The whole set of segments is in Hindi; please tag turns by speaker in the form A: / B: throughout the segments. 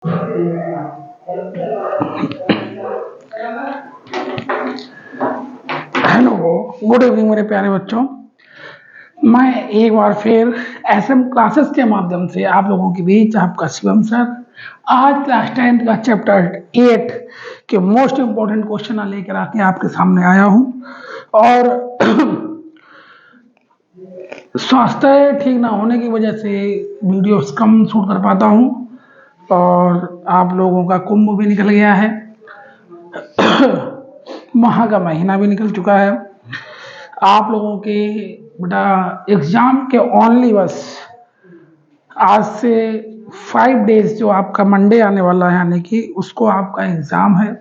A: हेलो, गुड इवनिंग मेरे प्यारे बच्चों। मैं एक बार फिर एसएम क्लासेस के माध्यम से आप लोगों के बीच आपका शिवम सर आज क्लास 10th का चैप्टर 8 के मोस्ट इम्पोर्टेंट क्वेश्चन लेकर आके आपके सामने आया हूं। और स्वास्थ्य ठीक ना होने की वजह से वीडियोस कम शूट कर पाता हूं और आप लोगों का कुंभ भी निकल गया है। माह का महीना भी निकल चुका है। आप लोगों के बेटा एग्जाम के ओनली बस आज से 5 डेज जो आपका मंडे आने वाला है, यानी कि उसको आपका एग्जाम है।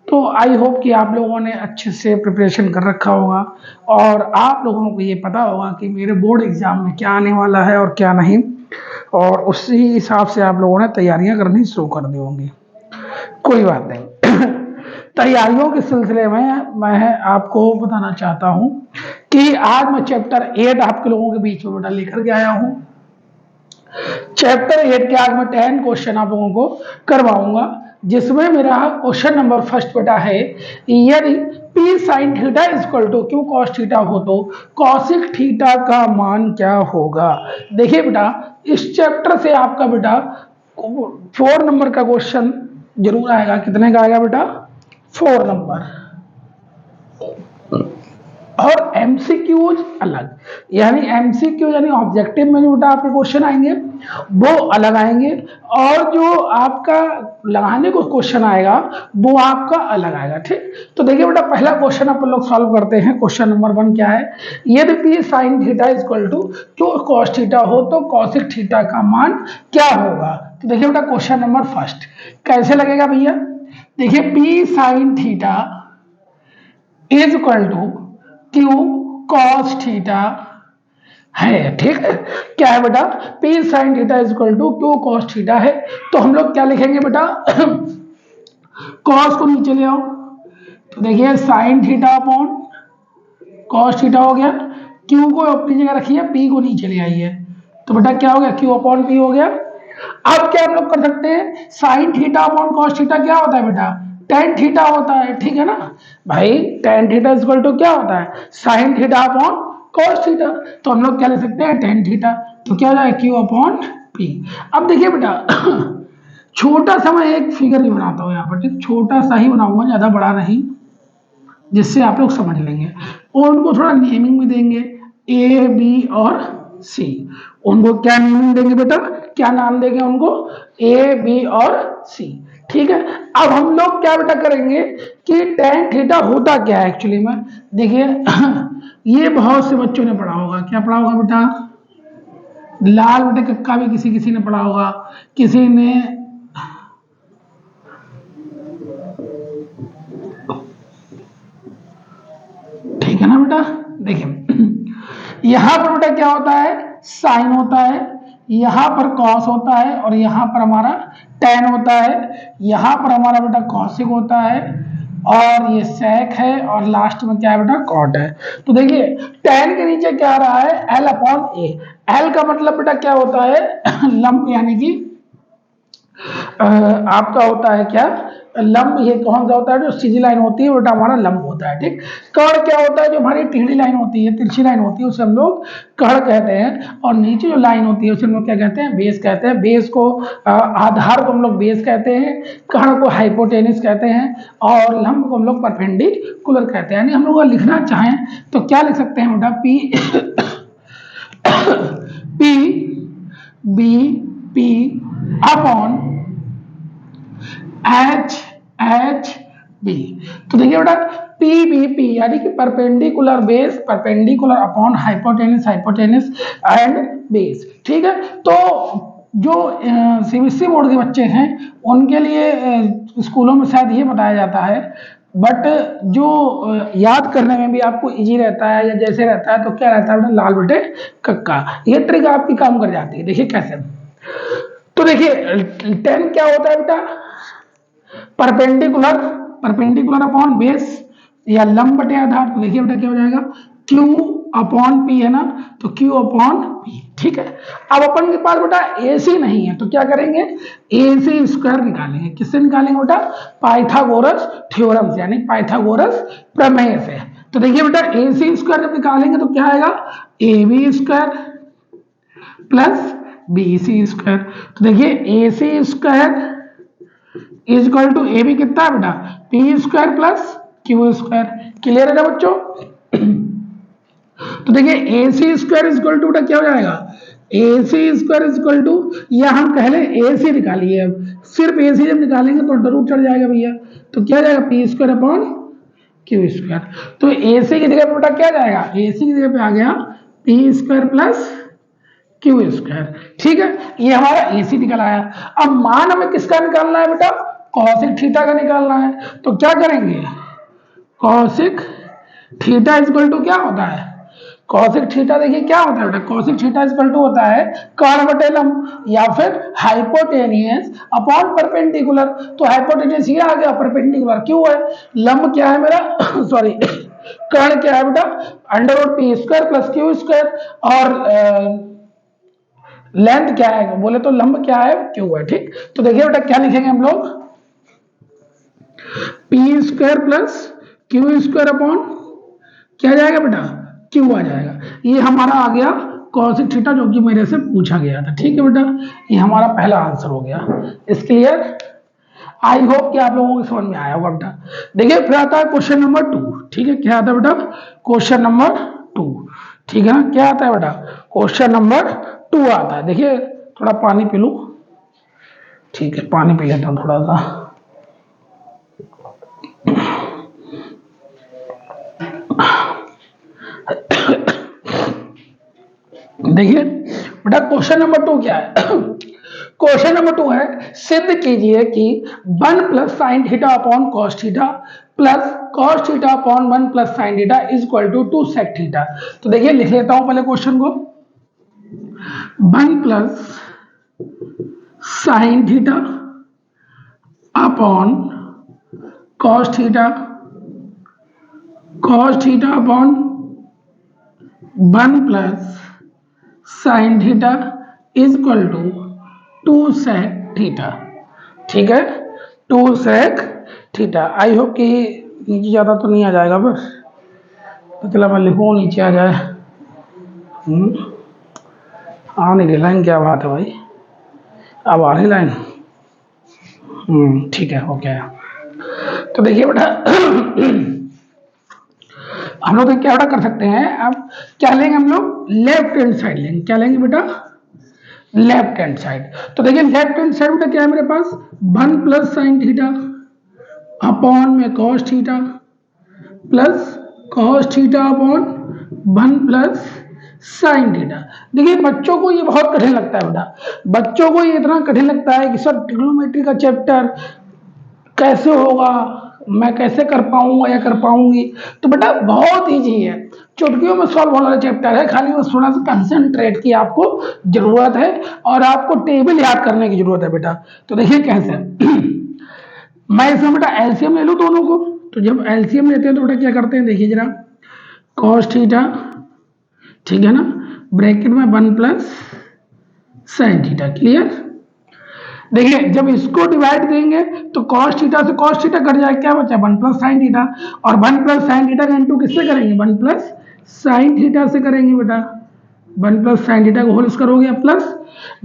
A: तो आई होप कि आप लोगों ने अच्छे से प्रिपरेशन कर रखा होगा और आप लोगों को ये पता होगा कि मेरे बोर्ड एग्जाम में क्या आने वाला है और क्या नहीं, और उसी हिसाब से आप लोगों ने तैयारियां करनी शुरू कर दी होंगी। कोई बात नहीं। तैयारियों के सिलसिले में मैं आपको बताना चाहता हूं कि आज मैं चैप्टर 8 आपके लोगों के बीच में बेटा लेकर के आया हूं। चैप्टर 8 के आज मैं 10 क्वेश्चन आप लोगों को करवाऊंगा, जिसमें मेरा क्वेश्चन नंबर फर्स्ट बेटा है, यदि P sin theta equal to Q cos theta हो तो कॉसिक थीटा का मान क्या होगा। देखिए बेटा, इस चैप्टर से आपका बेटा 4 नंबर का क्वेश्चन जरूर आएगा। कितने का आएगा बेटा? 4 नंबर। और एमसीक्यूज अलग, यानी एमसीक्यू यानी ऑब्जेक्टिव में जो बेटा आपके क्वेश्चन आएंगे वो अलग आएंगे, और जो आपका लगाने को क्वेश्चन आएगा वो आपका अलग आएगा। ठीक, तो देखिए बेटा, पहला क्वेश्चन अपन लोग सॉल्व करते हैं। क्वेश्चन नंबर 1 क्या है, यदि P sin theta equal to Q cos theta हो तो कॉसिक थीटा का मान क्या होगा। तो देखिए बेटा, क्वेश्चन नंबर फर्स्ट कैसे लगेगा भैया। देखिए, P sin theta is equal to Q cos theta है। ठीक है, क्या है बेटा? P sin theta is equal to Q cos theta है। तो हम लोग क्या लिखेंगे बेटा? cos को नीचे ले आओ, तो देखिए sin theta upon cos theta हो गया। Q को अपनी जगह रखिए, P को नीचे ले आइए, तो बेटा क्या हो गया? Q अपॉन P हो गया। अब क्या हम लोग कर सकते हैं? sin theta upon cos theta क्या होता है बेटा? tan थीटा होता है। ठीक है ना भाई, tan थीटा इक्वल टू क्या होता है? sin theta upon cos theta. तो हम लोग क्या ले सकते हैं? tan theta. तो क्या हो जाएगा? Q upon P। अब देखिए बेटा, छोटा सा मैं एक फिगर भी बनाता हूँ यहाँ पर। ठीक, छोटा सा ही बनाऊंगा, ज्यादा बड़ा नहीं, जिससे आप लोग समझ लेंगे। और उनको थोड़ा नेमिंग भी देंगे, A B और C। उनको क्या नेमिंग देंगे बेटा? क्या नाम देंगे उनको? A B और C। ठीक है, अब हम लोग क्या बेटा करेंगे कि tan थीटा होता क्या है एक्चुअली में। देखिए, ये बहुत से बच्चों ने पढ़ा होगा। क्या पढ़ा होगा बेटा? लाल बेटे कक्का भी किसी किसी ने पढ़ा होगा, किसी ने ठीक है ना बेटा। देखिए, यहां पर बेटा क्या होता है? साइन होता है, यहां पर कॉस होता है, और यहां पर हमारा टैन होता है, यहां पर हमारा बेटा कॉसिक होता है, और ये सेक है, और लास्ट में क्या है बेटा? कॉट है। तो देखिए, टैन के नीचे क्या आ रहा है? एल अपॉन ए। एल का मतलब बेटा क्या होता है? लंब, यानी कि आपका होता है क्या? लंब। ये कौन सा होता है? जो सीधी लाइन होती है बेटा हमारा लंब होता है। ठीक, कर्ण क्या होता है? जो हमारी टेढ़ी लाइन होती है, तिरछी लाइन होती है, उसे हम लोग कर्ण कहते हैं। और नीचे जो लाइन होती है उसे हम लोग क्या कहते हैं? बेस कहते हैं। बेस को आधार को हम लोग बेस कहते हैं, कर्ण को हाइपोटेनिस कहते हैं, और लंब को हम लोग परपेंडिकुलर कहते हैं। यानी हम लोग लिखना चाहें तो क्या लिख सकते हैं बेटा? P B P upon H B. तो देखिए बेटा, पी बी पी यानी कि perpendicular base, perpendicular upon hypotenuse, hypotenuse and base. ठीक है, तो जो सीबीएसई बोर्ड के बच्चे हैं उनके लिए स्कूलों में शायद ये बताया जाता है, बट जो याद करने में भी आपको इजी रहता है या जैसे रहता है, तो क्या रहता है बेटा? लाल बेटे कक्का। ये ट्रिक आपकी काम कर जाती है। देखिए कैसे, तो देखिए 10 क्या होता है बेटा? परपेंडिकुलर, परपेंडिकुलर अपॉन बेस या लंब बटे आधार। तो देखिए बेटा क्या हो जाएगा? Q अपॉन P है ना, तो Q अपॉन बी। ठीक है, अब अपन के पास बेटा ए सी नहीं है तो क्या करेंगे, ए सी स्क्वायर निकालेंगे। किससे निकालेंगे बेटा, पाइथागोरस थ्योरम से, यानी पाइथागोरस प्रमेय से। तो देखिए बेटा ए सी स्क्वायर जब निकालेंगे तो क्या आएगा, A B square plus B C square. तो देखिए A C square is equal to A B कितना है बेटा, P square plus Q square. Clear है ना बच्चों। तो देखिए A C square is equal to बेटा क्या हो जाएगा, A C square is equal to, या हम पहले ए सी निकालिए, अब सिर्फ ए सी जब निकालेंगे तो अंडर रूट चढ़ जाएगा भैया। तो क्या जाएगा, P square upon Q square. तो ए सी की जगह पे बेटा क्या जाएगा, ए सी की जगह पे आ गया P square plus Q square. ठीक है, ये हमारा ए सी निकल आया। अब मान हमें किसका निकालना है बेटा, कॉसिक थीटा का निकालना है। तो क्या करेंगे, cosec theta is equal to क्या होता है, कॉसिक थीटा देखिए क्या होता है बेटा, cosec theta is equal to होता है कर्ण बटे लंब या फिर हाइपोटेनियस अपॉन परपेंडिकुलर। तो हाइपोटेनियस ये आ गया, परपेंडिकुलर क्यों है, लंब क्या है मेरा सॉरी कर्ण क्या है बेटा, under root P square plus Q square, और लेंथ क्या है बोले तो लंब क्या है, क्यू है। ठीक, तो देखिए बेटा क्या लिखेंगे हम लोग, P square plus Q square upon क्या जाएगा बेटा, क्यू आ जाएगा। ये हमारा आ गया कॉसिक थीटा जो कि मेरे से पूछा गया था। ठीक है बेटा, ये हमारा पहला आंसर हो गया। इस क्लियर, आई होप कि आप लोगों को समझ में आया होगा बेटा। देखिए फिर आता है क्वेश्चन नंबर 2। ठीक है, क्या आता है बेटा, क्वेश्चन नंबर 2। ठीक है ना, क्या आता है बेटा, क्वेश्चन नंबर 2 आता है। देखिए थोड़ा पानी पी लूं, ठीक है पानी पी लेता हूं थोड़ा सा। देखिए बेटा क्वेश्चन नंबर 2 क्या है क्वेश्चन नंबर 2 है, सिद्ध कीजिए कि 1 plus sine theta upon cos theta plus cos theta upon 1 plus sine theta is equal to 2 sec theta. तो देखिए लिख लेता हूं पहले क्वेश्चन को, 1 plus sine theta upon cos theta upon 1 plus sine theta is equal to 2 sec theta. ठीक है, 2 सेक थीटा। आई होप कि नीचे ज़्यादा तो नहीं आ जाएगा, बस तो चला मैं लिखूँ नीचे आ जाए। आ नहीं रही लाइन, क्या बात है भाई, अब आ रही लाइन। ठीक है, ओके। तो देखिए बेटा हम लोग तो क्या बेटा कर सकते हैं, अब क्या लेंगे हम लोग, लेफ्ट हैंड साइड लेंगे। क्या लेंगे बेटा, लेफ्ट हैंड साइड। तो देखिए लेफ्ट हैंड साइड बेटा क्या है मेरे पास, 1 प्लस साइन थीटा अपॉन में cos theta plus cos theta upon 1 plus sine theta. देखिए बच्चों को ये बहुत कठिन लगता है बेटा, बच्चों को ये इतना कठिन लगता है कि सर ट्रिग्नोमेट्री का चैप्टर कैसे होगा, मैं कैसे कर पाऊंगा या कर पाऊंगी। तो बेटा बहुत ईजी है, चुटकियों में सॉल्व होने वाला चैप्टर है, खाली बस थोड़ा सा कंसंट्रेट की आपको जरूरत है और आपको टेबल याद करने की जरूरत है बेटा। तो देखिए कैसे मैं इसमें बेटा एलसीएम ले लूं दोनों को। तो जब एलसीएम लेते हैं तो बेटा क्या करते हैं, देखिए जरा, कॉस थीटा, ठीक है ना, ब्रैकेट में 1 प्लस साइन थीटा। क्लियर, देखिए जब इसको डिवाइड देंगे तो cos थीटा से cos थीटा कट जाएगा, क्या बचा 1 प्लस साइन थीटा, और 1 प्लस साइन थीटा का इंटू किससे करेंगे, 1 प्लस साइन थीटा से करेंगे बेटा। 1 प्लस साइन थीटा का होल स्क्वायर हो गया, प्लस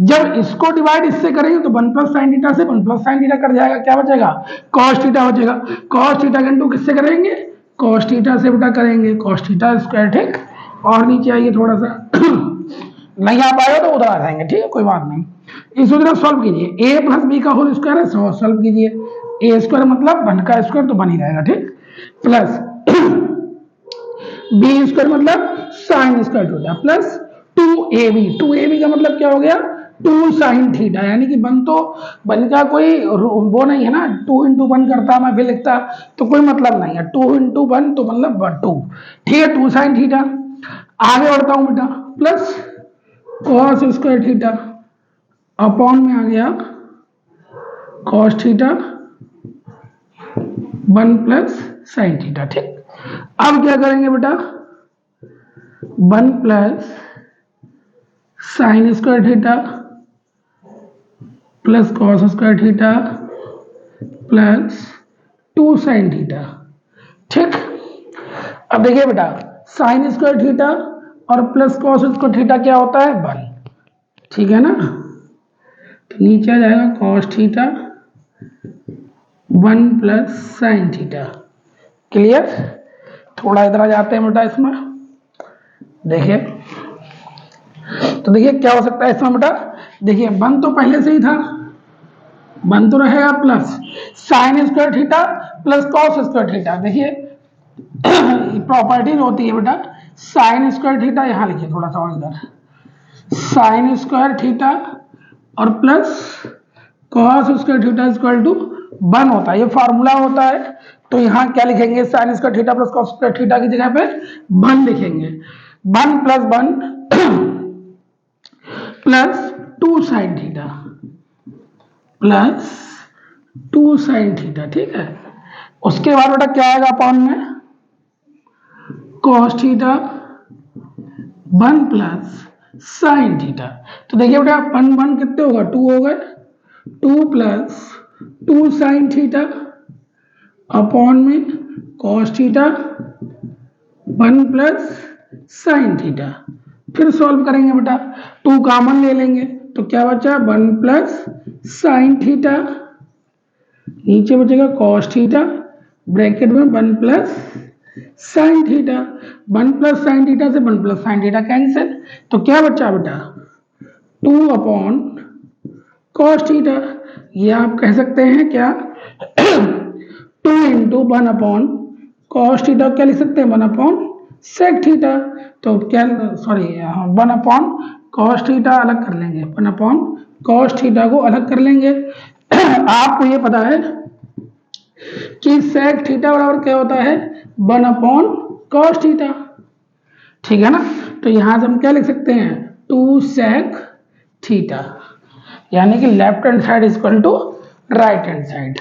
A: जब इसको डिवाइड इससे करेंगे तो 1 प्लस साइन थीटा से 1 प्लस साइन थीटा कट जाएगा, क्या बचेगा cos थीटा बचेगा। cos थीटा का इंटू किससे करेंगे, cos थीटा से बेटा करेंगे cos थीटा स्क्वायर। ठीक, और नीचे आइए थोड़ा सा नहीं आ पाएगा तो उधर आ जाएंगे, ठीक है कोई बात नहीं। इसको जरा सॉल्व कीजिए, a प्लस बी का होल स्क्वायर है, सॉल्व कीजिए, a स्क्वायर मतलब 1 का स्क्वायर तो बन ही रहेगा, ठीक, प्लस b स्क्वायर मतलब साइन स्क्वायर हो गया, प्लस 2ab का मतलब क्या हो गया 2 साइन थीटा, यानी कि बन का कोई वो नहीं है ना, 2 इंटू 1 करता मैं भी लिखता तो कोई मतलब नहीं है, 2 इंटू 1 तो मतलब 2, ठीक है 2 साइन थीटा। आगे बढ़ता हूं बेटा, plus cos square theta upon में आ गया cos theta 1 plus sine theta. ठीक, अब क्या करेंगे बेटा 1 plus sign square theta plus cos square theta plus 2 sine theta. ठीक, अब देखिए बेटा, साइन स्क्वायर थीटा और प्लस कॉस स्क्वायर थीटा क्या होता है? 1। ठीक है ना, तो नीचे आ जाएगा cos theta 1 plus sine theta. Clear? थोड़ा इधर आ जाते हैं बेटा इसमें, देखिए तो देखिए क्या हो सकता है इसमें बेटा। देखिए 1 तो पहले से ही था, 1 तो रहेगा plus sign square theta plus cos square theta. देखिए प्रॉपर्टी होती है बेटा, साइन स्क्वायर थीटा, यहां लिखिए थोड़ा सा और इधर, साइन स्क्वायर थीटा और plus cos square theta equal to 1 होता है, ये फार्मूला होता है। तो यहां क्या लिखेंगे? Sign square theta plus cos square theta की जगह पे 1 लिखेंगे। 1 plus 1 plus 2 sine theta plus 2 sine theta. ठीक है, उसके बाद बेटा क्या आएगा अपॉन में? Cos theta 1 plus sine theta. तो देखिए बेटा 1 1 कितने होगा? 2 हो गए, 2 प्लस 2 साइन थीटा अपॉन में cos theta 1 plus sine theta. फिर सॉल्व करेंगे बेटा, 2 कॉमन ले लेंगे तो क्या बचा? 1 प्लस साइन थीटा, नीचे बचेगा कॉस थीटा, ब्रैकेट में 1 plus sine theta. 1 plus sine theta से 1 प्लस साइन थीटा कैंसिल, तो क्या बचा बेटा? 2 अपॉन कॉस थीटा। ये आप कह सकते हैं क्या 2 इंटू 1 अपॉन कॉस थीटा, क्या लिख सकते हैं? 1 अपॉन सेक थीटा। तो क्या, सॉरी 1 अपॉन कॉस थीटा अलग कर लेंगे, 1 अपॉन कॉस थीटा को अलग कर लेंगे। आपको ये पता है कि सेक थीटा बराबर क्या होता है? 1 अपॉन कॉस थीटा। ठीक है ना, तो यहां से हम क्या लिख सकते हैं? 2 सेक थीटा, यानी कि left hand side is equal to right hand side.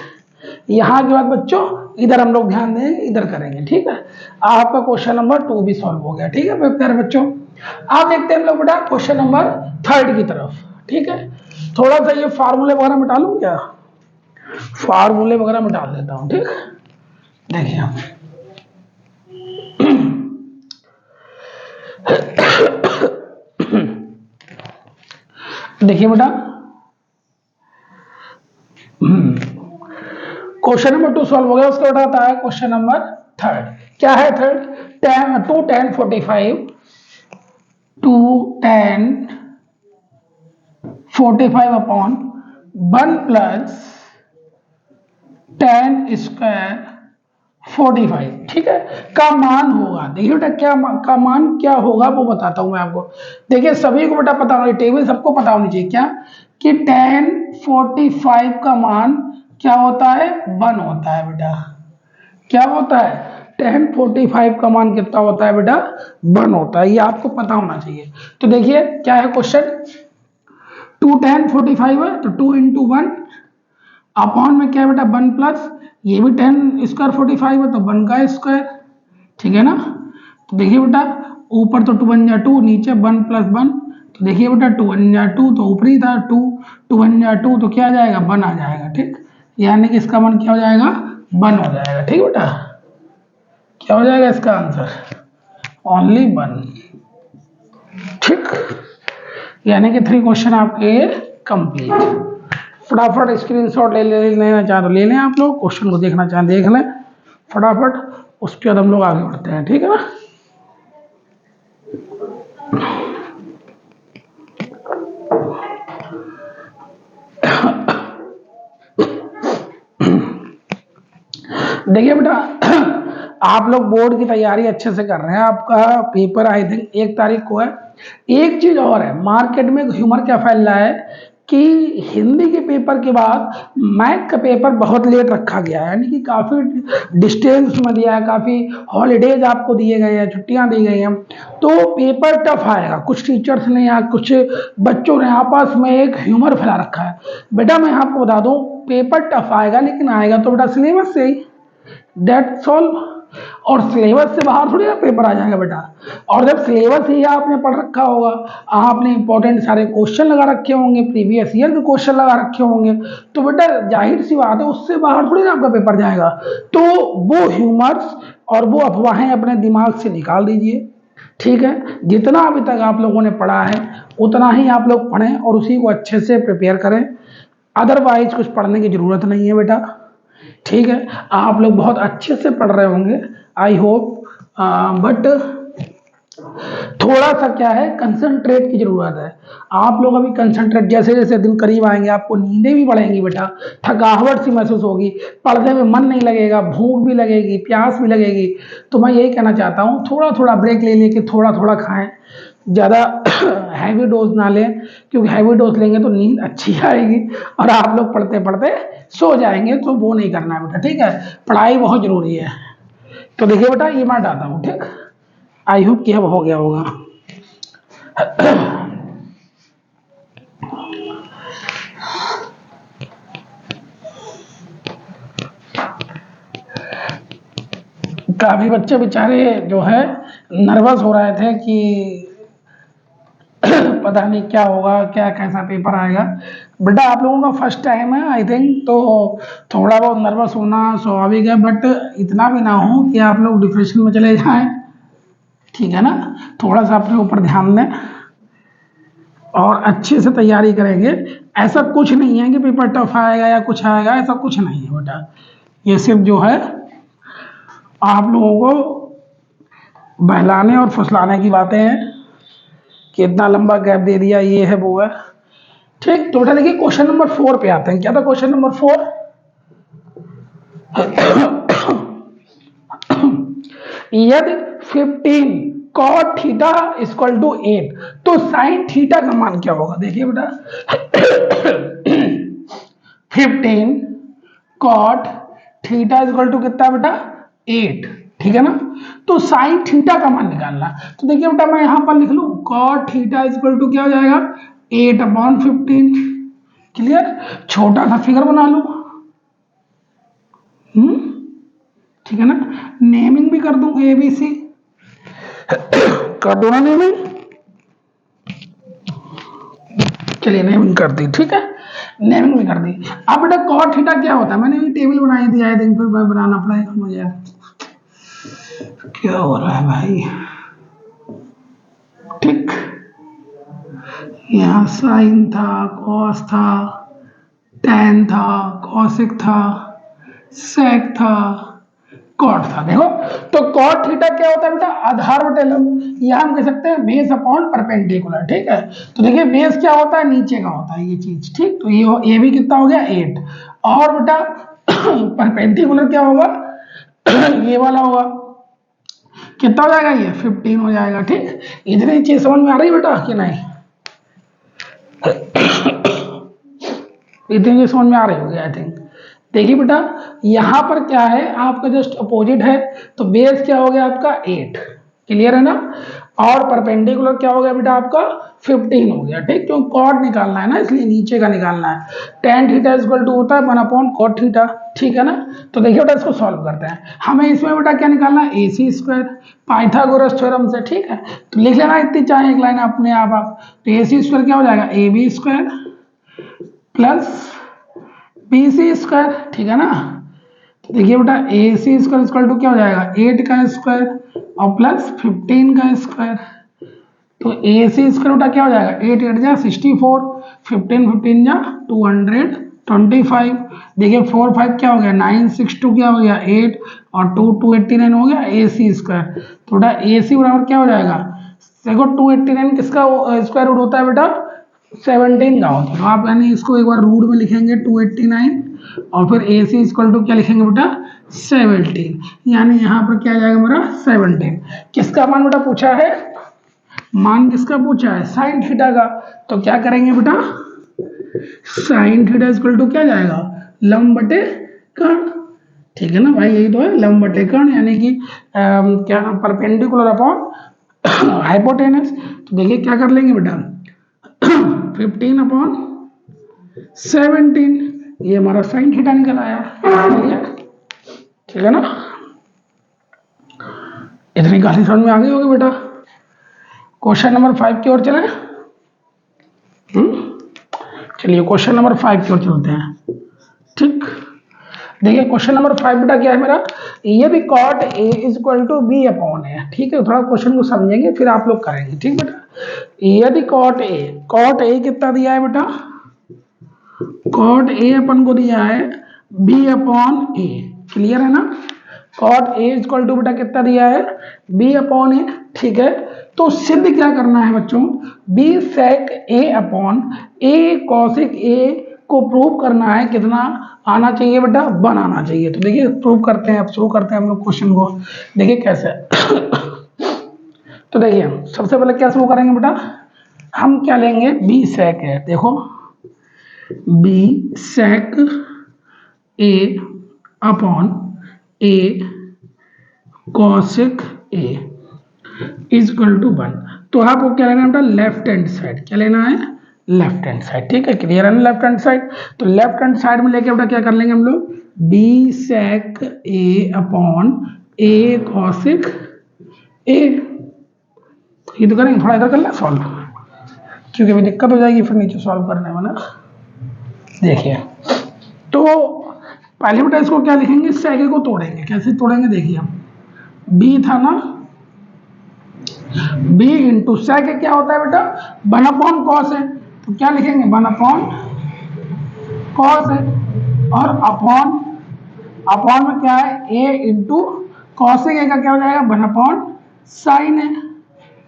A: यहां के बाद बच्चों इधर हम लोग ध्यान देंगे, इधर करेंगे। ठीक है, आपका क्वेश्चन नंबर 2 भी सॉल्व हो गया। ठीक है मेरे प्यारे बच्चों, आप देखते हैं हम लोग बेटा क्वेश्चन नंबर 3 की तरफ। ठीक है, थोड़ा सा ये फार्मूले वगैरह मिटा लूं क्या? फार्मूले वगैरह मिटा देता हूं। ठीक, देखिए देखिए बेटा, क्वेश्चन नंबर 2 सॉल्व हो गया। उसका बेटा आता है क्वेश्चन नंबर 3। क्या है 3? 2 tan 45 2 tan 45 upon 1 plus tan square 45। ठीक है, का मान होगा। देखिए बेटा क्या का मान क्या होगा वो बताता हूं मैं आपको। देखिए सभी को बेटा पता होना, टेबल सबको पता होनी चाहिए क्या, कि tan 45 का मान क्या होता है? 1 होता है बेटा। क्या होता है? tan 45 का मान कितना होता है बेटा? 1 होता है, ये आपको पता होना चाहिए। तो देखिए क्या है क्वेश्चन, 2 tan 45 है तो 2 इंटू 1 अपॉन में क्या है बेटा? 1 प्लस, ये भी 10 स्क्वायर 45 है तो 1 का स्क्वायर। ठीक है ना, तो देखिए बेटा ऊपर तो 2 1 जा 2, नीचे 1 प्लस 1, तो देखिए बेटा 2 1 जा 2 तो ऊपरी था 2, 2 1 जा 2 तो क्या आ जाएगा? 1 आ जाएगा। ठीक, यानी कि इसका मान क्या हो जाएगा? 1 हो जाएगा। ठीक बेटा, क्या हो जाएगा इसका आंसर? ओनली 1। ठीक, यानी कि 3 क्वेश्चन आपके कंप्लीट। फटाफट स्क्रीनशॉट लेना चाहें तो ले लें, आप लोग क्वेश्चन को देखना चाहें देख लें फटाफट, उसके बाद हम लोग आगे बढ़ते हैं। ठीक है ना, देखिए बेटा आप लोग बोर्ड की तैयारी अच्छे से कर रहे हैं, आपका पेपर आई थिंक 1 तारीख को है। एक चीज और है, मार्केट में ह्यूमर क्या फैल रहा है कि हिंदी के पेपर के बाद मैथ का पेपर बहुत लेट रखा गया है, यानी कि काफी डिस्टेंस में दिया है, काफी हॉलीडेज आपको दिए गए हैं, छुट्टियां दी गई हैं, तो पेपर टफ आएगा। कुछ टीचर्स ने या कुछ बच्चों ने आपस में एक ह्यूमर फैला रखा है। बेटा मैं आपको बता दूं पेपर टफ आएगा, लेकिन आएगा तो बेटा सिलेबस से ही, दैट्स ऑल। और सिलेबस से बाहर थोड़ी ना पेपर आ जाएगा बेटा। और जब सिलेबस ही आपने पढ़ रखा होगा, आपने इंपॉर्टेंट सारे क्वेश्चन लगा रखे होंगे, प्रीवियस ईयर के क्वेश्चन लगा रखे होंगे, तो बेटा जाहिर सी बात है उससे बाहर थोड़ी ना आपका पेपर जाएगा। तो वो ह्यूमर्स और वो अफवाहें अपने दिमाग से निकाल दीजिए, ठीक है। जितना अभी तक आप लोगों ने पढ़ा है उतना ही आप लोग पढ़ें और उसी को अच्छे से प्रिपेयर करें, अदरवाइज कुछ पढ़ने की ज़रूरत नहीं है बेटा, ठीक है। आप लोग बहुत अच्छे से पढ़ रहे होंगे, आई होप, बट थोड़ा सा क्या है, कंसंट्रेट की जरूरत है। आप लोग अभी कंसंट्रेट, जैसे जैसे दिन करीब आएंगे आपको नींदें भी बढ़ेंगी बेटा, थकावट सी महसूस होगी, पढ़ने में मन नहीं लगेगा, भूख भी लगेगी, प्यास भी लगेगी। तो मैं यही कहना चाहता हूँ, थोड़ा थोड़ा ब्रेक ले लेके थोड़ा थोड़ा खाएं, ज़्यादा हैवी डोज ना लें, क्योंकि हैवी डोज लेंगे तो नींद अच्छी आएगी और आप लोग पढ़ते पढ़ते सो जाएंगे, तो वो नहीं करना है बेटा, ठीक है। पढ़ाई बहुत ज़रूरी है। तो देखिए बेटा, ये मैं डालता हूँ, ठीक। आई होप कि अब हो गया होगा। काफी बच्चे बेचारे जो है नर्वस हो रहे थे कि पता नहीं क्या होगा, क्या कैसा पेपर आएगा। बेटा आप लोगों का फर्स्ट टाइम है आई थिंक, तो थोड़ा बहुत नर्वस होना स्वाभाविक है, बट इतना भी ना हो कि आप लोग डिप्रेशन में चले जाएं, ठीक है ना। थोड़ा सा अपने ऊपर ध्यान दें और अच्छे से तैयारी करेंगे। ऐसा कुछ नहीं है कि पेपर टफ आएगा या कुछ आएगा, ऐसा कुछ नहीं है बेटा। ये सिर्फ जो है आप लोगों को बहलाने और फुसलाने की बातें हैं कि इतना लंबा गैप दे दिया, ये है वो है, ठीक। तो बेटा देखिए क्वेश्चन नंबर 4 पे आते हैं। क्या था क्वेश्चन नंबर 4? यदि 15 cot थीटा इक्वल टू 8, तो साइन थीटा का मान क्या होगा? देखिए बेटा 15 cot थीटा इक्वल टू कितना बेटा? 8, ठीक है ना। तो साइन थीटा का मान निकालना। तो देखिए बेटा मैं यहां पर लिख लूं cot थीटा इक्वल टू क्या हो जाएगा? 8/15। क्लियर? छोटा सा फिगर बना लूं, ठीक है ना। नेमिंग भी कर दूं ABC, कर दो ना नेमिंग, चलिए नेमिंग कर दी, ठीक है। नेमिंग भी कर दी। अब बेटा कॉट थीटा क्या होता है? मैंने ये टेबल बनाई थी आई थिंक, फिर मैं बनाना पड़ेगा मुझे। क्या हो रहा है भाई? ठीक, यहाँ साइन था, कॉस था, टैन था, कॉसिक था, सेक था, कॉट था। देखो तो कॉट थीटा क्या होता है बेटा? आधार बटे लंब, या हम कह सकते हैं बेस अपॉन परपेंडिकुलर, ठीक है। तो देखिए बेस क्या होता है? नीचे का होता है ये चीज, ठीक। तो ये भी कितना हो गया? 8। और बेटा परपेंडिकुलर क्या होगा? ये वाला होगा, कितना हो जाएगा? ये 15 हो जाएगा, ठीक। इतनी चीज समझ में आ रही है बेटा कि नहीं? इतनी चीज समझ में आ रही होगी आई थिंक। देखिए बेटा यहां पर क्या है, आपका जस्ट अपोजिट है, तो बेस क्या हो गया आपका? 8, क्लियर है ना। और परपेंडिकुलर क्या हो गया बेटा आपका? 15 हो गया, ठीक। क्यों? कॉट निकालना है ना, इसलिए नीचे का निकालना है। tan थीटा इक्वल टू होता है 1/cot थीटा, ठीक है ना। तो देखिए बेटा इसको सॉल्व करते हैं। हमें इसमें बेटा क्या निकालना है? AC स्क्वायर, पाइथागोरस थ्योरम से, ठीक है। तो लिख लेना इतनी चाहे एक लाइन अपने आप। तो AC स्क्वायर क्या हो जाएगा? AB square plus BC square, ठीक है ना। तो देखिए बेटा AC स्क्वायर इक्वल टू क्या हो जाएगा? 8 का स्क्वायर और प्लस 15 का स्क्वायर। तो AC स्क्वायर बेटा क्या हो जाएगा? 8 8 जा 64, 15 15 जा 225। देखिए 4 5 क्या हो गया? 9 6 2 क्या हो गया? 8 और 2 289 हो गया AC स्क्वायर। तो बेटा AC बराबर क्या हो जाएगा? देखो 289 किसका स्क्वायर रूट होता है बेटा? 17 का होता है। तो आप यानी इसको एक बार रूट में लिखेंगे 289 और फिर AC इक्वल टू क्या लिखेंगे बेटा? 17, यानी यहाँ पर क्या आ जाएगा मेरा? 17। किसका मान बेटा पूछा है? मान किसका पूछा है? साइन थीटा का। तो क्या करेंगे बेटा? साइन थीटा इक्वल टू क्या जाएगा? लंब बटे कर्ण, ठीक है ना भाई, यही तो है लंब बटे कर्ण, यानी कि क्या परपेंडिकुलर अपॉन हाइपोटेनस। तो देखिए क्या कर लेंगे बेटा? 15/17, ये हमारा साइन थीटा निकल आया, ठीक है ना। निकाली समझ में आ गई होगी बेटा। क्वेश्चन नंबर 5 की ओर चले। चलिए क्वेश्चन नंबर 5 की ओर चलते हैं। ठीक, देखिए क्वेश्चन नंबर 5 बेटा क्या है मेरा, यदि cot A is equal to B upon A. ठीक है, थोड़ा क्वेश्चन को समझेंगे फिर आप लोग करेंगे। ठीक बेटा, यदि कॉट ए कितना दिया है बेटा, कॉट ए अपन को दिया है बी अपॉन ए। क्लियर है ना, कॉट ए इक्वल टू बेटा कितना दिया है, बी अपॉन ए। ठीक है, तो सिद्ध क्या करना है बच्चों, B sec A upon A cosec ए को प्रूव करना है। कितना आना चाहिए बेटा, 1 आना चाहिए। तो देखिए प्रूव करते हैं, अब शुरू करते हैं हम लोग क्वेश्चन को। देखिए कैसे तो देखिए सबसे पहले क्या शुरू करेंगे बेटा, हम क्या लेंगे, बी सेक है। देखो B sec A upon A cosec A is equal to 1। तो आपको क्या लेना है बेटा, लेफ्ट हैंड साइड। क्या लेना है, लेफ्ट हैंड साइड। ठीक है, क्लियर है ना, लेफ्ट हैंड साइड। तो लेफ्ट हैंड साइड में लेके बेटा क्या कर लेंगे हम लोग, B sec A upon A cosec ए। ये तो करेंगे, थोड़ा इधर कर ले सॉल्व, क्योंकि अभी दिक्कत हो जाएगी फिर नीचे सॉल्व करने में ना। देखिए तो पहले बेटा इसको क्या लिखेंगे, सेक को तोड़ेंगे। कैसे तोड़ेंगे, देखिए हम बी था ना, बी इंटू सेक क्या होता है बेटा, 1 अपॉन कॉस है। तो क्या लिखेंगे, 1 अपॉन कॉस है, और अपॉन अपॉन में क्या है, ए इंटू कॉसिक ए का क्या हो जाएगा, 1 अपॉन साइन है।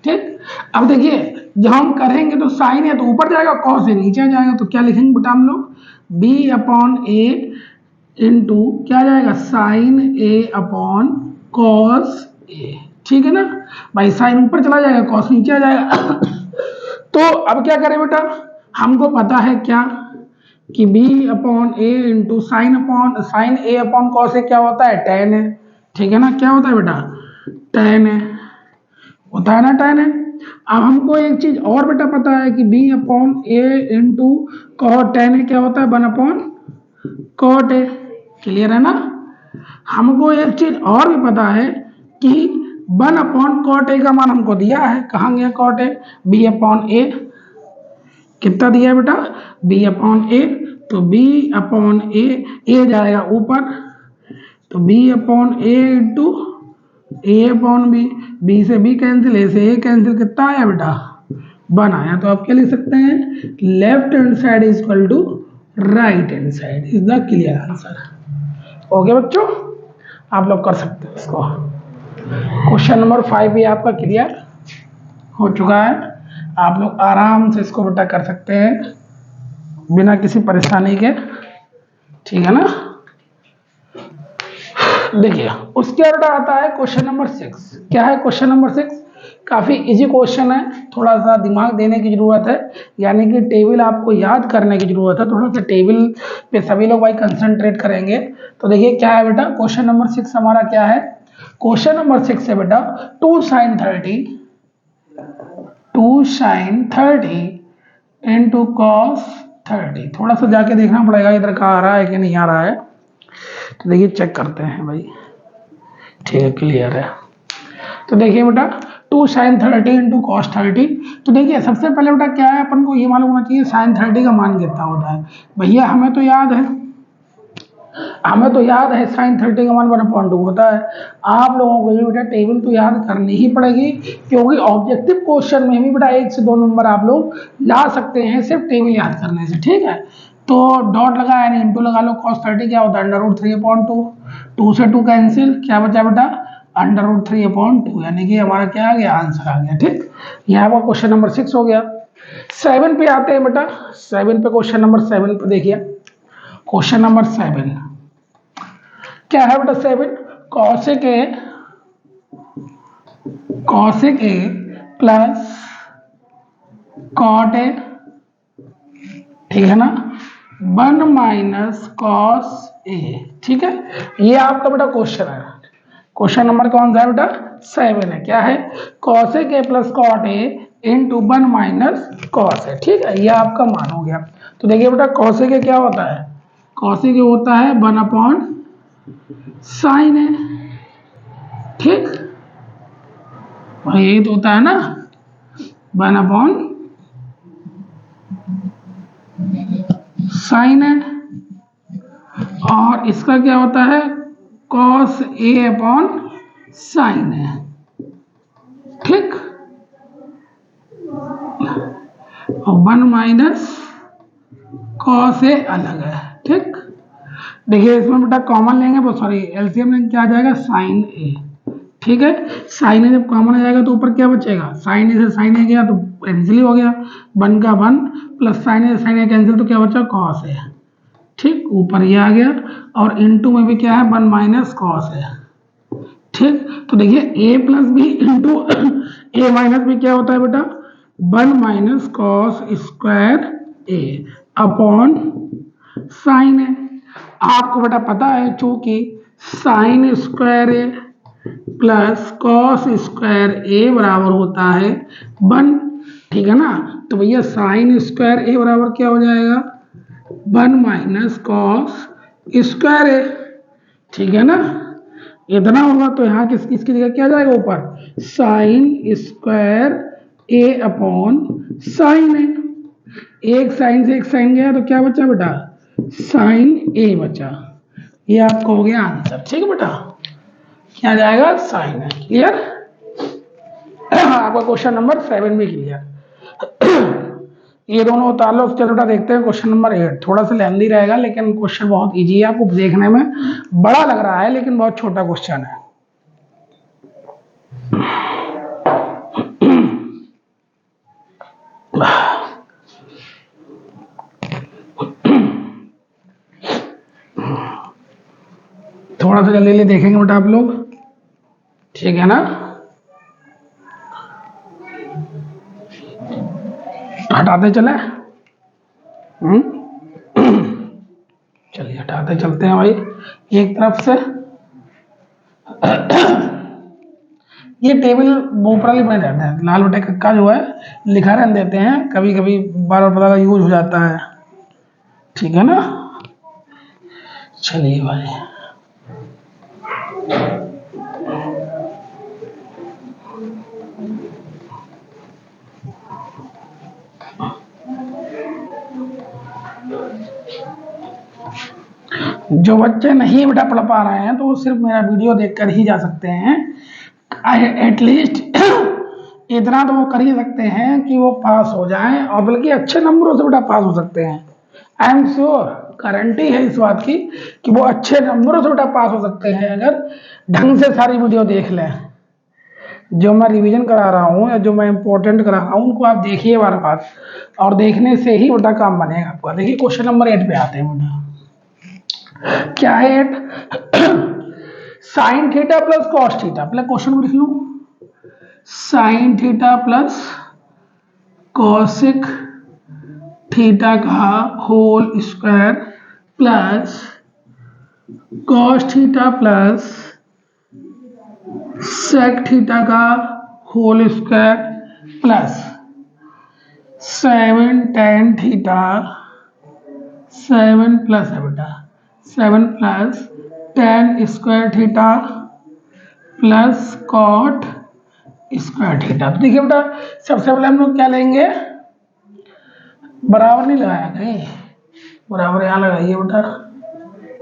A: ठीक, अब देखिए जब हम करेंगे तो साइन है तो ऊपर जाएगा, कॉस है नीचे आ जाएगा। तो क्या लिखेंगे बेटा हम लोग, बी अपॉन ए इंटू क्या आ जाएगा, sign A upon cos A. ठीक है ना भाई, साइन ऊपर चला जाएगा, कॉस नीचे आ जाएगा। तो अब क्या करें बेटा, हमको पता है क्या कि b upon A into sine A upon cos A क्या होता है, tan है। ठीक है ना, क्या होता है बेटा, tan है, होता है ना tan है। अब हमको एक चीज और बेटा पता है कि b अपॉन ए इंटू कॉट tan है क्या होता है, 1 अपॉन कॉट ए। क्लियर है ना, हमको एक चीज और भी पता है कि 1 अपॉन कॉट ए का मान हमको दिया है। कहाँ गया कॉट ए, बी अपॉन ए कितना दिया है बेटा, बी अपॉन ए। तो बी अपॉन ए जाएगा ऊपर, तो बी अपॉन ए इंटू ए अपॉन बी से बी कैंसिल, ए से ए कैंसिल, कितना आया बेटा, 1 आया। तो आप क्या लिख सकते हैं, left hand side is equal to right hand side is the clear answer. Okay बच्चों, आप लोग कर सकते हैं इसको। क्वेश्चन नंबर 5 भी आपका क्लियर हो चुका है, आप लोग आराम से इसको बेटा कर सकते हैं बिना किसी परेशानी के। ठीक है ना, देखिए उसके बेटा आता है क्वेश्चन नंबर 6। क्या है क्वेश्चन नंबर 6, काफी इजी क्वेश्चन है, थोड़ा सा दिमाग देने की जरूरत है, यानी कि टेबल आपको याद करने की जरूरत है। थोड़ा सा टेबल पे सभी लोग भाई कंसंट्रेट करेंगे। तो देखिए क्या है बेटा, क्वेश्चन नंबर 6 हमारा क्या है, क्वेश्चन नंबर 6 है बेटा 2 sin 30 इंटू कॉस 30। थोड़ा सा जाके देखना पड़ेगा इधर का आ रहा है कि नहीं आ रहा है, तो देखिए चेक करते हैं भाई। ठीक है, क्लियर है। तो देखिए बेटा 2 sin 30 इंटू कॉस 30। तो देखिए सबसे पहले बेटा क्या है, अपन को ये मालूम होना चाहिए sin 30 का मान कितना होता है। भैया हमें तो याद है sin 30 का मान 1/2 होता है। आप लोगों को ये बेटा टेबल तो याद करनी ही पड़ेगी, क्योंकि ऑब्जेक्टिव क्वेश्चन में भी बेटा 1 से 2 नंबर आप लोग ला सकते हैं सिर्फ टेबल याद करने से। ठीक है, तो डॉट लगा यानी इंटू लगा लो, cos 30 क्या होता है, √3/2। 2 से 2 कैंसिल, क्या बचा बेटा, √3/2, यानी कि हमारा क्या आ गया, आंसर आ गया। ठीक, यहाँ पर क्वेश्चन नंबर 6 हो गया। 7 पे आते हैं बेटा, 7 पे क्वेश्चन नंबर 7 पे देखिए, क्वेश्चन नंबर 7 क्या है बेटा, 7 cosec a plus cot a, ठीक है ना, 1 माइनस कॉस ए। ठीक है, ये आपका बेटा क्वेश्चन है। क्वेश्चन नंबर कौन सा है बेटा, 7 है। क्या है, cosec a plus cot a into 1 minus cos है। ठीक है, ये आपका मान हो गया। तो देखिए बेटा cosec a क्या होता है, cosec a होता है 1 अपॉन साइन है। ठीक, यही तो होता है ना, 1/sin है। और इसका क्या होता है, cos A/sin है। ठीक, और 1 - cos A अलग है। ठीक, देखिए इसमें बेटा कॉमन लेंगे, वो सॉरी एलसीएम लेंगे, क्या आ जाएगा, साइन ए। ठीक है, साइन ए जब कॉमन आ जाएगा तो ऊपर क्या बचेगा, साइन ए से साइन ए गया तो कैंसिल ही हो गया, 1 का 1 प्लस साइन ए से साइन ए कैंसिल, तो क्या बचा, कॉस ए। ठीक, ऊपर ये आ गया, और इनटू में भी क्या है, 1 - cos ए। ठीक, तो देखिए ए प्लस बी इंटू ए माइनस बी क्या होता है बेटा, 1 - cos स्क्वायर ए अपॉन साइन ए। आपको बेटा पता है चूंकि साइन स्क्वायर ए प्लस कॉस स्क्वायर ए बराबर होता है 1। ठीक है ना, तो भैया साइन स्क्वायर ए बराबर क्या हो जाएगा, 1 - cos स्क्वायर ए। ठीक है ना, इतना होगा तो यहाँ किसकी जगह क्या जाएगा, ऊपर साइन स्क्वायर ए अपॉन साइन ए। एक साइन से एक साइन गया तो क्या बचा बेटा, साइन ए बचा। ये आपको हो गया आंसर। ठीक है बेटा, क्या जाएगा, साइन है। क्लियर, आपका क्वेश्चन नंबर 7 भी क्लियर। ये दोनों उतार लो। चलो बेटा देखते हैं क्वेश्चन नंबर 8। थोड़ा सा लेंदी रहेगा लेकिन क्वेश्चन बहुत इजी है, आपको देखने में बड़ा लग रहा है लेकिन बहुत छोटा क्वेश्चन है। थोड़ा सा जल्दी जल्दी देखेंगे बेटा आप लोग, ठीक है ना। हटाते चले, चलिए हटाते चलते हैं भाई एक तरफ से। ये टेबल ऊपर बने रहते हैं, लाल बटे कक्का जो है लिखा रहने देते हैं, कभी कभी बार बार पता यूज हो जाता है। ठीक है ना, चलिए भाई जो बच्चे नहीं बेटा पढ़ पा रहे हैं तो वो सिर्फ मेरा वीडियो देखकर ही जा सकते हैं। एटलीस्ट इतना तो वो कर ही सकते हैं कि वो पास हो जाएं, और बल्कि अच्छे नंबरों से बेटा पास हो सकते हैं। आई एम श्योर, गारंटी है इस बात की कि वो अच्छे नंबरों से बेटा पास हो सकते हैं अगर ढंग से सारी वीडियो देख लें। जो मैं रिवीजन करा रहा हूँ या जो मैं इंपॉर्टेंट करा रहा हूँ उनको आप देखिए बार बार, और देखने से ही बेटा काम बनेगा आपका। देखिए क्वेश्चन नंबर 8 पे आते हैं बेटा, क्या है 8, sine theta plus cos theta. पहले क्वेश्चन को लिख लूं, sine theta plus cosec theta का whole square plus cos theta plus sec theta का whole square plus 7 tan theta 7 plus है बेटा 7 plus tan square theta plus cot square theta. तो देखिए बेटा सबसे पहले हम लोग क्या लेंगे, बराबर नहीं लगाया कहीं, बराबर यहाँ लगाइए बेटा।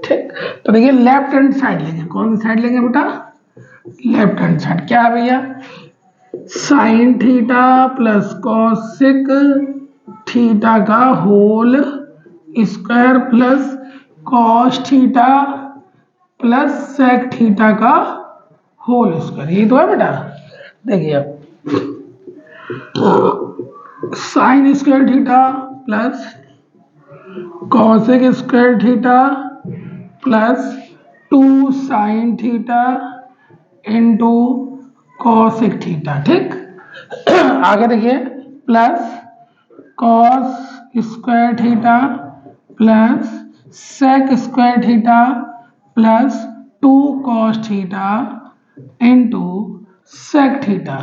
A: ठीक, तो देखिए लेफ्ट हैंड साइड लेंगे। कौन सी साइड लेंगे बेटा, लेफ्ट हैंड साइड। क्या है भैया, sine theta plus cosec theta का whole square plus cos theta plus sec theta का होल स्क्वायर। ये तो है बेटा। देखिए अब sine square theta plus cosec square theta plus 2 sine theta into cosec theta. ठीक, आगे देखिए plus cos square theta plus sec square theta plus 2 cos theta into sec theta.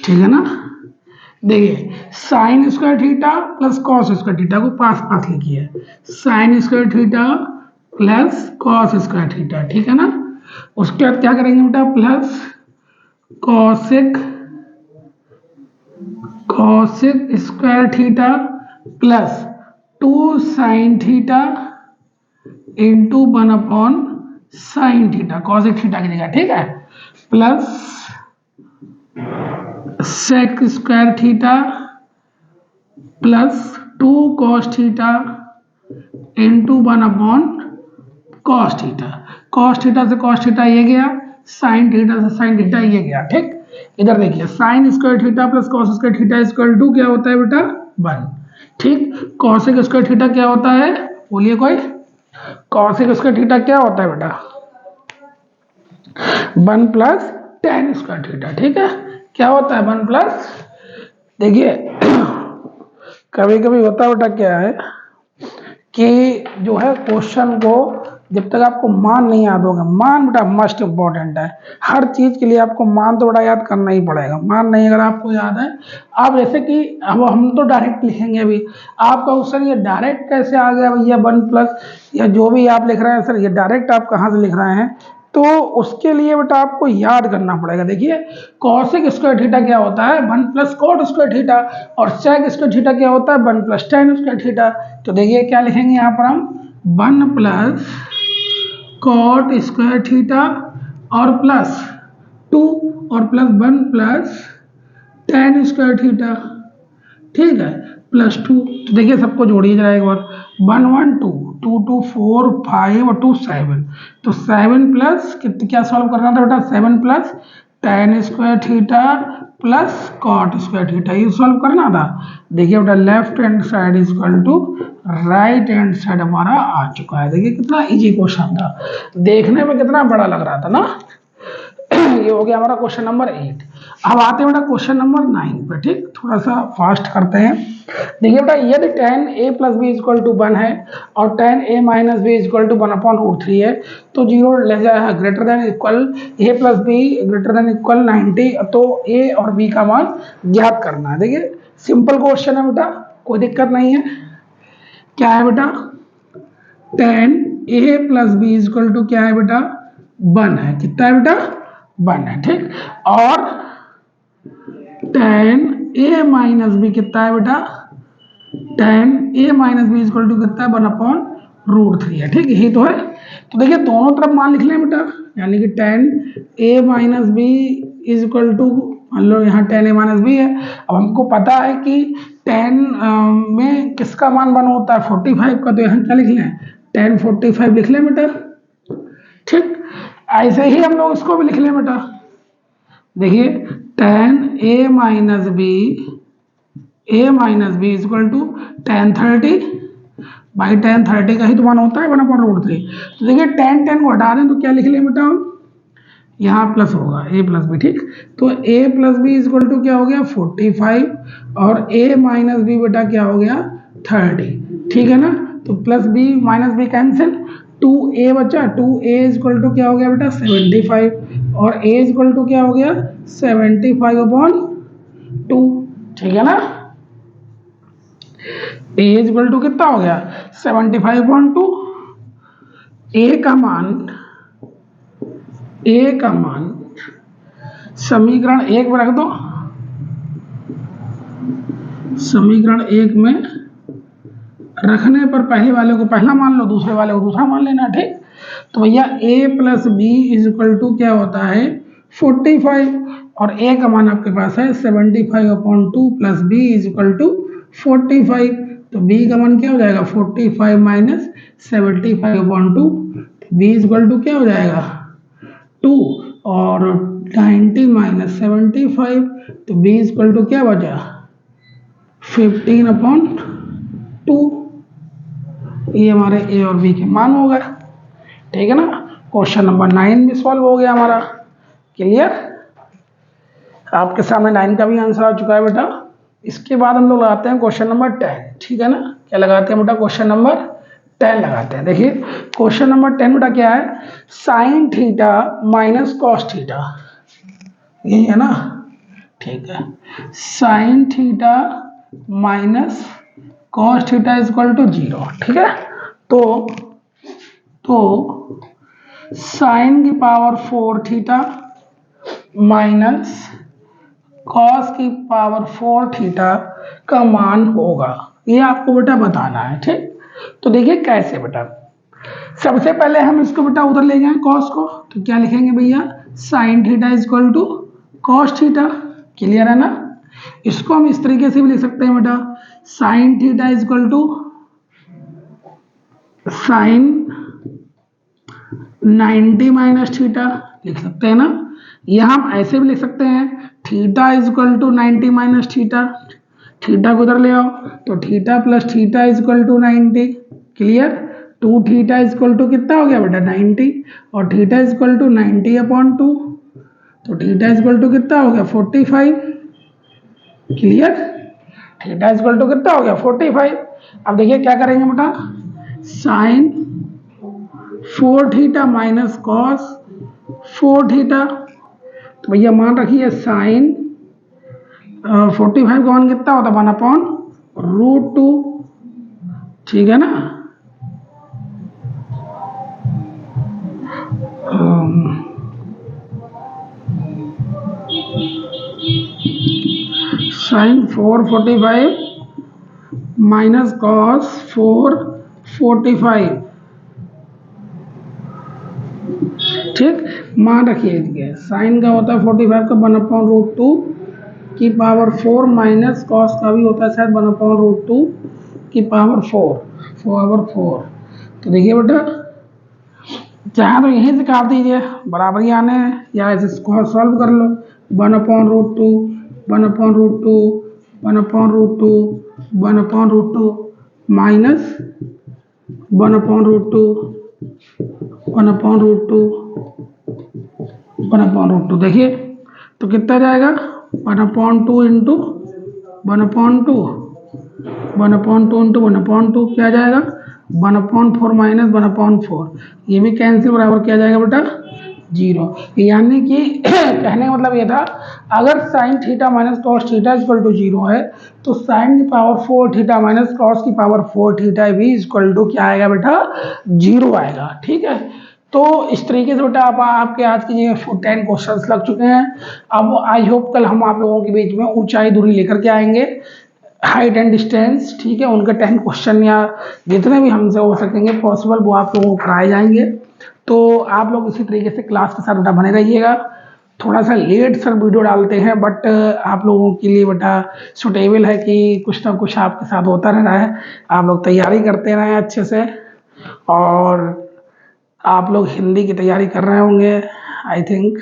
A: ठीक है ना, देखिए sine square theta plus cos square theta को पास पास लिखिए, sine square theta plus cos square theta. ठीक है ना, उसके बाद क्या करेंगे बेटा, plus cosec square theta plus 2 sine theta into 1 upon sine theta, cosec theta की जगह, ठीक है, plus sec square theta plus 2 cos theta into 1 upon cos theta. Cos theta से कॉस थीटा ये गया, साइन थीटा से साइन थीटा ये गया, ठीक। इधर देखिए sine square theta plus cos square theta equal to क्या होता है बेटा 1, ठीक। कॉसेक स्क्वायर थीटा क्या होता है, बोलिए कोई, कॉसेक स्क्वायर थीटा क्या होता है बेटा 1 प्लस टेन स्क्वायर थीटा, ठीक है। क्या होता है 1 प्लस, देखिए कभी कभी होता बेटा क्या है कि जो है क्वेश्चन को जब तक आपको मान नहीं याद होगा, मान बेटा मस्ट इम्पोर्टेंट है, हर चीज के लिए आपको मान तो बड़ा याद करना ही पड़ेगा। मान नहीं अगर आपको याद है, आप जैसे कि अब हम तो डायरेक्ट लिखेंगे, अभी आपका क्वेश्चन ये डायरेक्ट कैसे आ गया भैया 1 प्लस, या जो भी आप लिख रहे हैं सर ये डायरेक्ट आप कहाँ से लिख रहे हैं, तो उसके लिए बेटा आपको याद करना पड़ेगा। देखिए कॉसेक स्क्वायर थीटा क्या होता है 1 प्लस कॉट स्क्वायर थीटा, और सेक स्क्वायर थीटा क्या होता है 1 प्लस टेन स्क्वायर थीटा। तो देखिए क्या लिखेंगे यहाँ पर हम 1 प्लस कॉट स्क्वायर थीटा और प्लस 2 और plus 1 plus ten square theta, ठीक है, प्लस 2। तो देखिए सबको जोड़िए जरा एक बार, 1 1 2 2 2 4 5 और 2 7, तो 7 प्लस क्या सॉल्व करना था बेटा 7 plus ten square theta plus cot square theta, ये सॉल्व करना था। देखिए बेटा left hand side is equal to right hand side हमारा आ चुका है। देखिए कितना इजी क्वेश्चन था, देखने में कितना बड़ा लग रहा था ना। ये हो गया हमारा क्वेश्चन नंबर 8। अब आते हैं बेटा क्वेश्चन नंबर 9 पे, ठीक, थोड़ा सा फास्ट करते हैं। देखिए बेटा यदि tan a plus B equal to 1 है और tan a minus B equal to 1 upon root 3 है, तो जीरो ले जाए greater than equal a plus B greater than equal 90, तो a और b का मान ज्ञात करना है। देखिए सिंपल क्वेश्चन है बेटा, कोई दिक्कत नहीं है। क्या है बेटा tan a plus B equal to क्या है बेटा 1 है, कितना है बेटा 1 है, ठीक। और tan a माइनस बी कितना है बेटा tan a minus B equal to कितना है 1 अपॉन रूट 3 है, ठीक, यही तो है। तो देखिए दोनों तरफ मान लिख लें बेटा, यानी कि tan a minus B is equal to, मान लो यहाँ tan a माइनस बी है। अब हमको पता है कि tan में किसका मान 1 होता है 45 का, तो यहाँ क्या लिख लें tan 45 लिख लें बेटा, ठीक। ऐसे ही हम लोग इसको भी लिख लें बेटा, देखिए tan a minus B equal to tan 30 by tan 30 का ही तो मान होता है 1 अपॉन रूट 3। तो देखिए tan को हटा दें तो क्या लिख लें बेटा हम, यहाँ प्लस होगा a प्लस बी, ठीक। तो a plus B equal to क्या हो गया 45 और a माइनस बी बेटा क्या हो गया 30, ठीक है ना। तो plus b minus B cancel, 2a बचा, 2a इक्वल टू क्या हो गया बेटा 75 और a इक्वल टू क्या हो गया 75 अपॉन 2, ठीक है ना। a इक्वल टू कितना हो गया 75 अपॉन 2, a का मान समीकरण 1 में रख दो, समीकरण 1 में रखने पर पहले वाले को पहला मान लो, दूसरे वाले को दूसरा मान लेना, ठीक। तो भैया a plus B is equal to क्या होता है 45 और a का मान आपके पास है 75 upon 2 plus b is equal to 45, तो b का मान क्या हो जाएगा 45 minus 75 upon 2, b is equal to क्या हो जाएगा 2 और 90 माइनस 75, तो b इज इक्वल टू क्या बचा 15 अपॉन 2। ये हमारे ए और बी के मान हो गए, ठीक है ना। क्वेश्चन नंबर 9 भी सॉल्व हो गया हमारा, क्लियर। आपके सामने 9 का भी आंसर आ चुका है बेटा। इसके बाद हम लोग लगाते हैं क्वेश्चन नंबर 10, ठीक है ना। क्या लगाते हैं बेटा क्वेश्चन नंबर 10 लगाते हैं। देखिए क्वेश्चन नंबर 10 बेटा क्या है sine theta minus cos theta, यही है ना, ठीक है। Sine theta minus cos theta is equal to 0, ठीक है। तो साइन की पावर 4 थीटा माइनस कॉस की पावर 4 थीटा का मान होगा। ये आपको बेटा बताना है, ठीक। तो देखिए कैसे बेटा, सबसे पहले हम इसको बेटा उधर ले जाएं कॉस को, तो क्या लिखेंगे भैया, sine theta is equal to cos theta. Clear है ना। इसको हम इस तरीके से भी लिख सकते हैं बेटा, sine theta is equal to sine 90 minus theta लिख सकते हैं ना। यह हम ऐसे भी लिख सकते हैं, theta is equal to 90 minus theta, theta को उधर ले आओ तो theta plus theta is equal to 90। Clear. 2 theta is equal to कितना हो गया बेटा 90, और थीटा इज इक्वल टू 90/2, तो थीटा इज इक्वल टू कितना हो गया 45। Clear. Theta is equal to कितना हो गया 45। अब देखिए क्या करेंगे बेटा, sine 4 theta minus cos 4 theta, तो भैया मान रखिए साइन 45 का मान कितना होता है 1/√2। ठीक है ना। साइन 445 माइनस कॉस 445, ठीक। मान रखिए साइन का होता है 45 का 1/√2 की पावर 4 माइनस कॉस का भी होता है शायद 1/√2 की पावर 4। तो देखिए बेटा, चाहे तो यहीं से काट दीजिए, बराबर ही आने हैं, या ऐसे सॉल्व कर लो। 1/√2 1/√2 1/√2 1/√2 माइनस 1/√2 1/√2 1/√2, देखिए तो कितना जाएगा 1/2 इंटू 1/2 1/2 इंटू 1/2 क्या जाएगा 1/4 माइनस 1/4, ये भी कैंसिल, बराबर क्या जाएगा बेटा 0। यानी कि कहने का मतलब ये था, अगर sine theta minus cos theta equal to 0 है, तो साइन की पावर 4 थीटा माइनस कॉस की पावर 4 थीटा भी इक्वल टू क्या आएगा बेटा 0 आएगा। ठीक है। तो इस तरीके से बेटा आपके आज की 10 क्वेश्चंस लग चुके हैं। अब आई होप कल हम आप लोगों के बीच में ऊंचाई दूरी लेकर के आएंगे, हाइट एंड डिस्टेंस, ठीक है। उनके 10 क्वेश्चन या जितने भी हमसे हो सकेंगे पॉसिबल वो आप लोगों को कराए जाएंगे। तो आप लोग इसी तरीके से क्लास के साथ बेटा बने रहिएगा। थोड़ा सा लेट सर वीडियो डालते हैं, बट आप लोगों के लिए बेटा सुटेबल है कि कुछ ना कुछ आपके साथ होता रह रहा है, आप लोग तैयारी करते रहें अच्छे से। और आप लोग हिंदी की तैयारी कर रहे होंगे आई थिंक,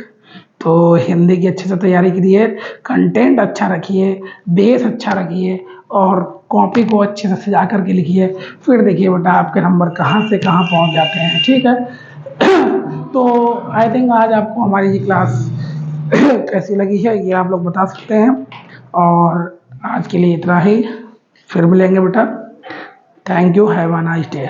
A: तो हिंदी की अच्छे से तैयारी कीजिए, कंटेंट अच्छा रखिए, बेस अच्छा रखिए, और कॉपी को अच्छे से सजा करके लिखिए। फिर देखिए बेटा आपके नंबर कहाँ से कहाँ पहुँच जाते हैं। ठीक है। तो आई थिंक आज आपको हमारी ये क्लास कैसी लगी है ये आप लोग बता सकते हैं। और आज के लिए इतना ही, फिर मिलेंगे बेटा। Thank you, have a nice day.